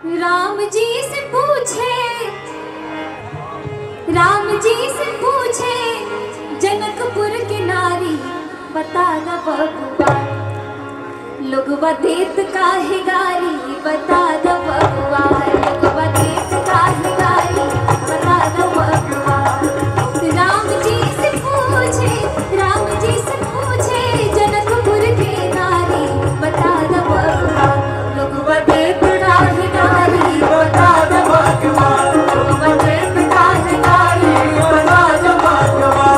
राम जी से पूछे, राम जी से पूछे जनकपुर की नारी, बता द बबुआ लोगवा देत काहे गारी, बता द बबुआ लोगवा देत काहे गारी, बता द बबुआ। राम जी से पूछे, राम जी से पूछे जनकपुर की नारी, बता द बबुआ लोगवा देत काहे गारी, बता द बबुआ लोगवा देत काहे गारी, बता द बबुआ।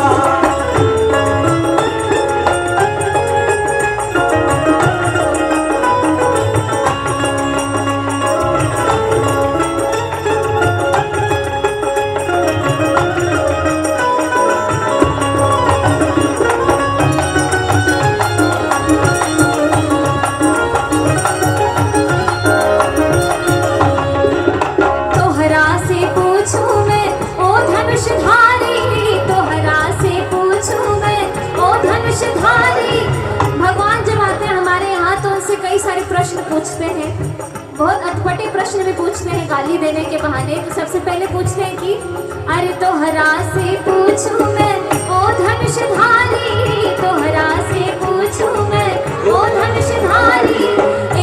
तोहरा से पूछूं मैं ओ धनुषधारी, तोहरा से पूछूं मैं ओ धनुषधारी। भगवान जब आते हैं हमारे यहाँ तो उनसे कई सारे प्रश्न पूछते हैं, बहुत अटपटे प्रश्न भी पूछते हैं गाली देने के बहाने। तो सबसे पहले पूछते हैं कि अरे तोहरा से पूछूं मैं ओ धनुषधारी, तोहरा से पूछूं मैं ओ धनुषधारी।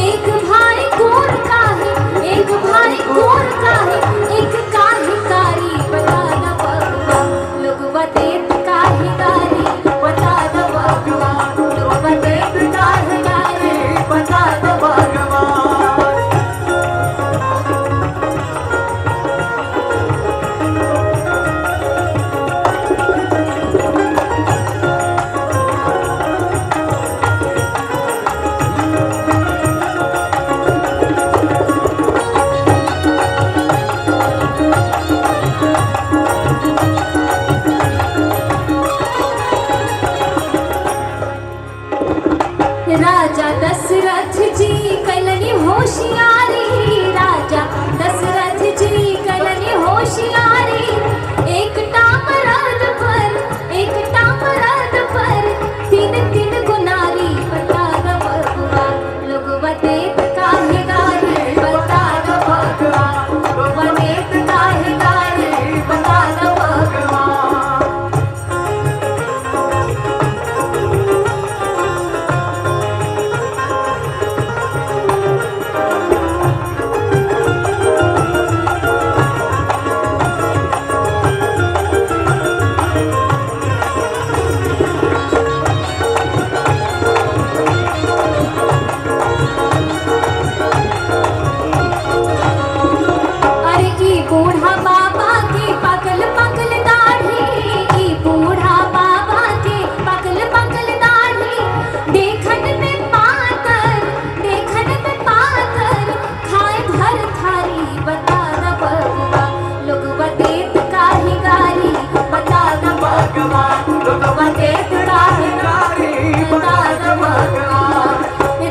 एक भाई कौन का है, एक भाई कौन का है, एक काहे कारी, बता द बबुआ लोगवा देत काहे गारी, बता द बबुआ लोगवा देत काहे गारी, बता द बबुआ। राजा दशरथ जी कलनी होशियारी, राजा दशरथ जी कलनी होशियारी। एक टामरद पर, एक टामरद पर तीन तीन गुनारी, बता द बबुआ लोगवा देत काहे गारी, बता द बबुआ लोगवा देत काहे गारी, बता द बबुआ। अरे ई बूढ़ा बाबा की पकल पकल दाढ़ी, ई बूढ़ा बाबा की पकल पकल दाढ़ी। देखन में पातर, देखन में पातर खाए भर थारी, बता द बबुआ लोगवा देत काहे गारी, बता द बबुआ लोगवा देत काहे गारी, बता द बबुआ।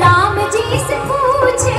राम जी से पूछे,